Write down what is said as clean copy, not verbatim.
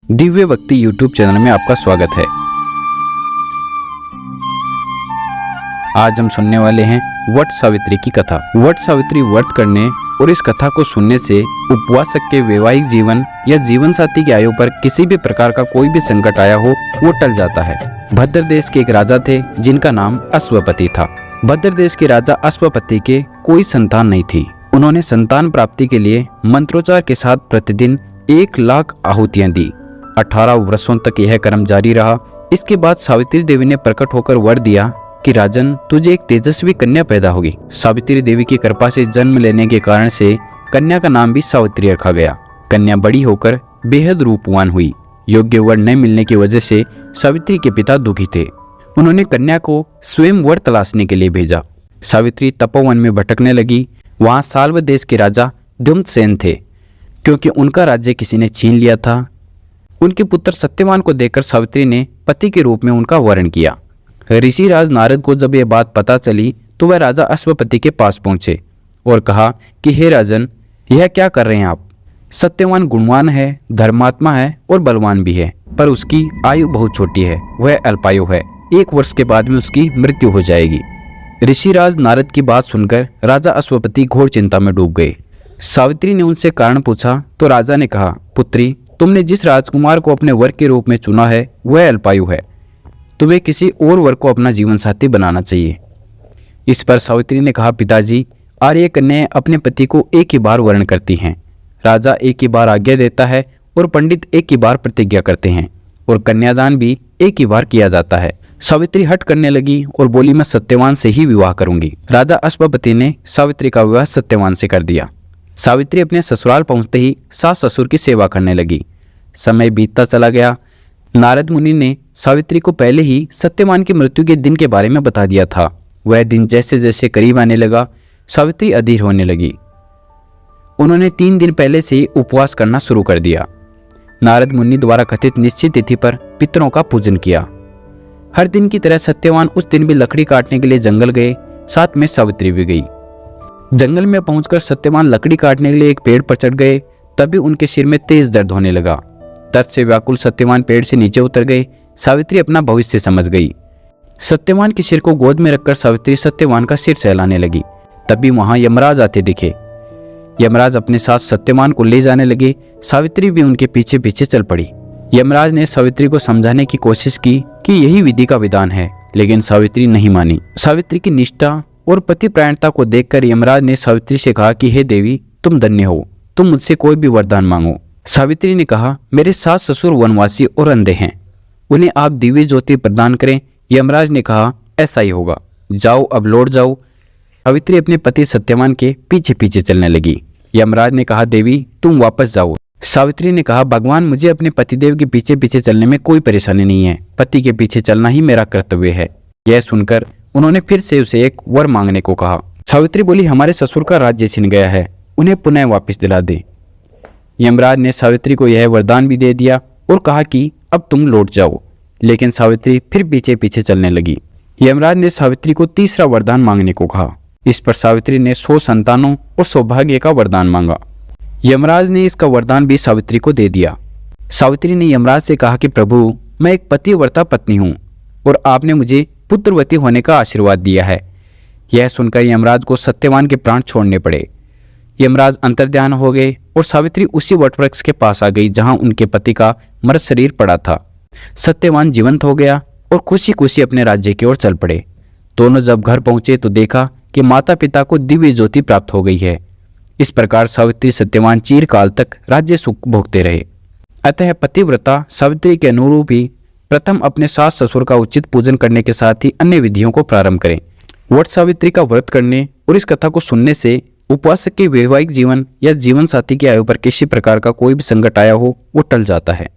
दिव्य भक्ति YouTube channel में आपका स्वागत है। आज हम सुनने वाले हैं वट सावित्री की कथा। वट सावित्री व्रत करने और इस कथा को सुनने से उपवासक के वैवाहिक जीवन या जीवन साथी की आयु पर किसी भी प्रकार का कोई भी संकट आया हो वो टल जाता है। भद्र देश के एक राजा थे जिनका नाम अश्वपति था। भद्र देश के राजा अश्वपति के कोई संतान नहीं थी। उन्होंने संतान प्राप्ति के लिए मंत्रोच्चार के साथ प्रतिदिन 1,00,000 आहुतियां दी। 18 वर्षों तक यह कर्म जारी रहा। इसके बाद सावित्री देवी ने प्रकट होकर वर दिया कि राजन, तुझे एक तेजस्वी कन्या पैदा होगी। सावित्री देवी की कृपा से जन्म लेने के कारण से कन्या का नाम भी सावित्री रखा गया। कन्या बड़ी होकर बेहद रूपवान हुई। योग्य वर न मिलने की वजह से सावित्री के पिता दुखी थे। उन्होंने कन्या को स्वयं वर तलाशने के लिए भेजा। सावित्री तपोवन में भटकने लगी। वहां साल्व देश के राजा द्युम्नसेन थे। क्योंकि उनका राज्य किसी ने छीन लिया था, उनके पुत्र सत्यवान को देखकर सावित्री ने पति के रूप में उनका वर्ण किया। ऋषि राज नारद को जब यह बात पता चली तो वह राजा अश्वपति के पास पहुंचे और कहा कि हे राजन, यह क्या कर रहे हैं आप? सत्यवान गुणवान है, धर्मात्मा है और बलवान भी है, पर उसकी आयु बहुत छोटी है। वह अल्पायु है। 1 वर्ष के बाद में उसकी मृत्यु हो जाएगी। ऋषिराज नारद की बात सुनकर राजा अश्वपति घोर चिंता में डूब गए। सावित्री ने उनसे कारण पूछा तो राजा ने कहा, पुत्री, तुमने जिस राजकुमार को अपने वर के रूप में चुना है वह अल्पायु है। तुम्हें किसी और वर को अपना जीवन साथी बनाना चाहिए। इस पर सावित्री ने कहा, पिताजी, आर्य कन्याएं अपने पति को एक ही बार वर्ण करती हैं। राजा एक ही बार आज्ञा देता है और पंडित एक ही बार प्रतिज्ञा करते हैं और कन्यादान भी एक ही बार किया जाता है। सावित्री हट करने लगी और बोली, मैं सत्यवान से ही विवाह करूंगी। राजा अश्वपति ने सावित्री का विवाह सत्यवान से कर दिया। सावित्री अपने ससुराल पहुंचते ही सास ससुर की सेवा करने लगी। समय बीतता चला गया। नारद मुनि ने सावित्री को पहले ही सत्यवान की मृत्यु के दिन के बारे में बता दिया था। वह दिन जैसे जैसे करीब आने लगा, सावित्री अधीर होने लगी। उन्होंने 3 दिन पहले से ही उपवास करना शुरू कर दिया। नारद मुनि द्वारा कथित निश्चित तिथि पर पितरों का पूजन किया। हर दिन की तरह सत्यवान उस दिन भी लकड़ी काटने के लिए जंगल गए। साथ में सावित्री भी गई। जंगल में पहुंचकर सत्यवान लकड़ी काटने के लिए एक पेड़ पर चढ़ गए। तभी उनके सिर में तेज दर्द होने लगा। दर्द से व्याकुल सत्यवान पेड़ से नीचे उतर गए। सावित्री अपना भविष्य समझ गई। सत्यवान के सिर को गोद में रखकर सावित्री सत्यवान का सिर सहलाने लगी। तभी वहां यमराज आते दिखे। यमराज अपने साथ सत्यवान को ले जाने लगे। सावित्री भी उनके पीछे पीछे चल पड़ी। यमराज ने सावित्री को समझाने की कोशिश की कि यही विधि का विधान है, लेकिन सावित्री नहीं मानी। सावित्री की निष्ठा और पतिपरायणता को देखकर यमराज ने सावित्री से कहा कि हे देवी, तुम धन्य हो, तुम मुझसे कोई भी वरदान मांगो। सावित्री ने कहा, मेरे सास ससुर वनवासी और अंधे हैं, उन्हें आप दिव्य ज्योति प्रदान करें। यमराज ने कहा, ऐसा ही होगा, जाओ अब लौट जाओ। सावित्री अपने पति सत्यवान के पीछे पीछे चलने लगी। यमराज ने कहा, देवी तुम वापस जाओ। सावित्री ने कहा, भगवान, मुझे अपने पतिदेव के पीछे पीछे चलने में कोई परेशानी नहीं है। पति के पीछे चलना ही मेरा कर्तव्य है। यह सुनकर उन्होंने फिर से उसे एक वर मांगने को कहा। सावित्री बोली, हमारे ससुर का राज्य छिन गया है, उन्हें पुनः वापस दिला दे। यमराज ने सावित्री को यह वरदान भी दे दिया और कहा कि अब तुम लौट जाओ। लेकिन सावित्री फिर पीछे पीछे चलने लगी। यमराज ने सावित्री को तीसरा वरदान मांगने को कहा। इस पर सावित्री ने 100 संतानों और सौभाग्य का वरदान मांगा। यमराज ने इसका वरदान भी सावित्री को दे दिया। सावित्री ने यमराज से कहा कि प्रभु, मैं एक पतिव्रता पत्नी हूँ और आपने मुझे पुत्रवती होने का आशीर्वाद दिया है। यह सुनकर यमराज को सत्यवान के प्राण छोड़ने पड़े। यमराज अंतर्ध्यान हो गए और सावित्री उसी वटवृक्ष के पास आ गई जहां उनके पति का मृत शरीर पड़ा था। सत्यवान जीवंत हो गया और खुशी खुशी अपने राज्य की ओर चल पड़े। दोनों जब घर पहुंचे तो देखा कि माता पिता को दिव्य ज्योति प्राप्त हो गई है। इस प्रकार सावित्री सत्यवान चिरकाल तक राज्य सुख भोगते रहे। अतः पतिव्रता सावित्री के अनुरूप ही प्रथम अपने सास ससुर का उचित पूजन करने के साथ ही अन्य विधियों को प्रारंभ करें। वट सावित्री का व्रत करने और इस कथा को सुनने से उपवासक के वैवाहिक जीवन या जीवन साथी की आयु पर किसी प्रकार का कोई भी संकट आया हो वो टल जाता है।